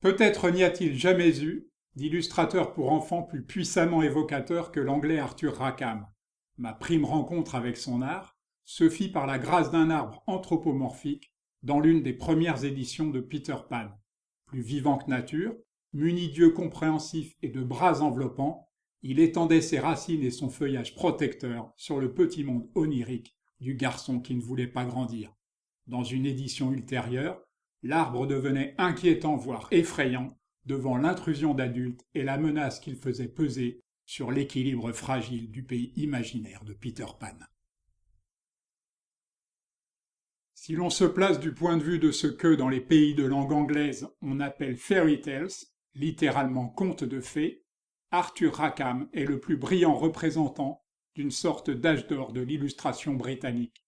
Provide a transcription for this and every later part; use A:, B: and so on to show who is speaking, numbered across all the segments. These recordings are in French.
A: Peut-être n'y a-t-il jamais eu d'illustrateur pour enfants plus puissamment évocateur que l'anglais Arthur Rackham. Ma prime rencontre avec son art se fit par la grâce d'un arbre anthropomorphique dans l'une des premières éditions de Peter Pan. Plus vivant que nature, muni d'yeux compréhensifs et de bras enveloppants, il étendait ses racines et son feuillage protecteur sur le petit monde onirique du garçon qui ne voulait pas grandir. Dans une édition ultérieure, l'arbre devenait inquiétant voire effrayant devant l'intrusion d'adultes et la menace qu'il faisait peser sur l'équilibre fragile du pays imaginaire de Peter Pan. Si l'on se place du point de vue de ce que, dans les pays de langue anglaise, on appelle fairy tales, littéralement contes de fées, Arthur Rackham est le plus brillant représentant d'une sorte d'âge d'or de l'illustration britannique.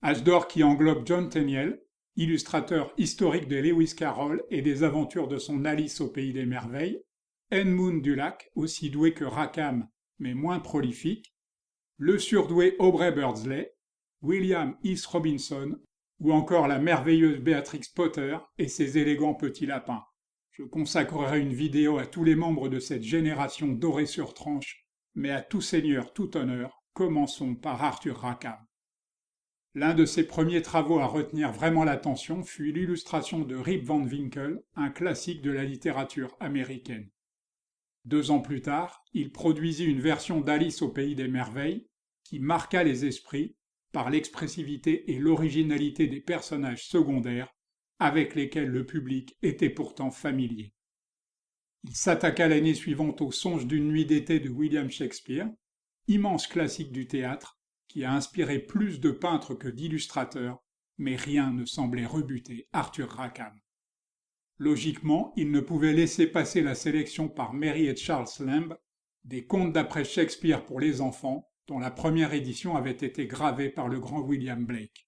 A: Âge d'or qui englobe John Tenniel, illustrateur historique de Lewis Carroll et des aventures de son Alice au pays des merveilles, Edmund Dulac, aussi doué que Rackham, mais moins prolifique, le surdoué Aubrey Beardsley, William East Robinson, ou encore la merveilleuse Beatrix Potter et ses élégants petits lapins. Je consacrerai une vidéo à tous les membres de cette génération dorée sur tranche, mais à tout seigneur, tout honneur, commençons par Arthur Rackham. L'un de ses premiers travaux à retenir vraiment l'attention fut l'illustration de Rip Van Winkle, un classique de la littérature américaine. 2 ans plus tard, il produisit une version d'Alice au pays des merveilles qui marqua les esprits par l'expressivité et l'originalité des personnages secondaires avec lesquels le public était pourtant familier. Il s'attaqua l'année suivante au Songe d'une nuit d'été de William Shakespeare, immense classique du théâtre, qui a inspiré plus de peintres que d'illustrateurs, mais rien ne semblait rebuter Arthur Rackham. Logiquement, il ne pouvait laisser passer la sélection par Mary et Charles Lamb des contes d'après Shakespeare pour les enfants, dont la première édition avait été gravée par le grand William Blake.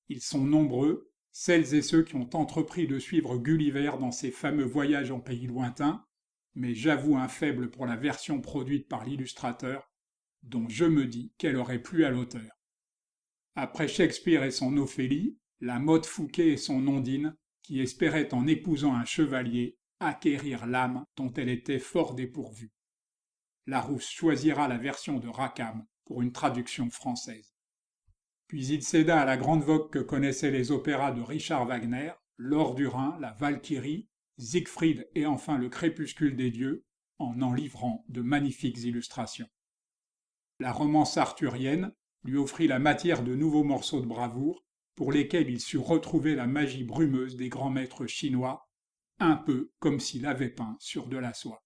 A: Ils sont nombreux, celles et ceux qui ont entrepris de suivre Gulliver dans ses fameux voyages en pays lointains, mais j'avoue un faible pour la version produite par l'illustrateur, dont je me dis qu'elle aurait plu à l'auteur. Après Shakespeare et son Ophélie, la Maude Fouquet et son Ondine, qui espérait en épousant un chevalier acquérir l'âme dont elle était fort dépourvue. Larousse choisira la version de Rackham pour une traduction française. Puis il céda à la grande vogue que connaissaient les opéras de Richard Wagner, L'Or du Rhin, la Valkyrie, Siegfried et enfin le Crépuscule des dieux, en livrant de magnifiques illustrations. La romance arthurienne lui offrit la matière de nouveaux morceaux de bravoure pour lesquels il sut retrouver la magie brumeuse des grands maîtres chinois, un peu comme s'il avait peint sur de la soie.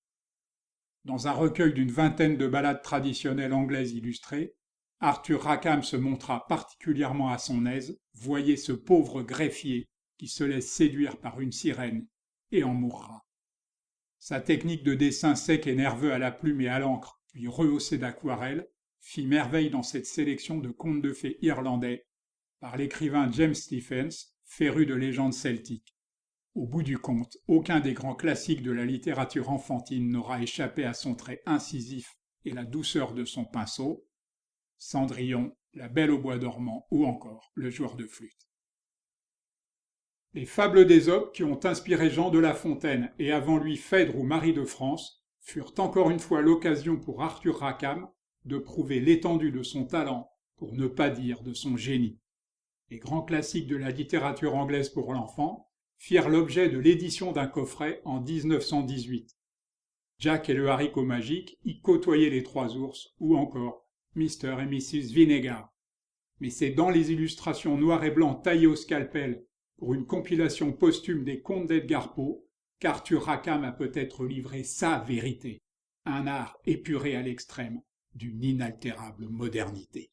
A: Dans un recueil d'une vingtaine de ballades traditionnelles anglaises illustrées, Arthur Rackham se montra particulièrement à son aise, voyez ce pauvre greffier qui se laisse séduire par une sirène et en mourra. Sa technique de dessin sec et nerveux à la plume et à l'encre, puis rehaussé d'aquarelle, fit merveille dans cette sélection de contes de fées irlandais par l'écrivain James Stephens, féru de légendes celtiques. Au bout du compte, aucun des grands classiques de la littérature enfantine n'aura échappé à son trait incisif et la douceur de son pinceau, Cendrillon, La Belle au bois dormant ou encore Le joueur de flûte. Les fables d'Ésope qui ont inspiré Jean de La Fontaine et avant lui Phèdre ou Marie de France furent encore une fois l'occasion pour Arthur Rackham de prouver l'étendue de son talent, pour ne pas dire de son génie. Les grands classiques de la littérature anglaise pour l'enfant firent l'objet de l'édition d'un coffret en 1918. Jack et le haricot magique y côtoyaient les 3 ours ou encore Mr. et Mrs. Vinegar. Mais c'est dans les illustrations noir et blanc taillées au scalpel pour une compilation posthume des contes d'Edgar Poe qu'Arthur Rackham a peut-être livré sa vérité, un art épuré à l'extrême d'une inaltérable modernité.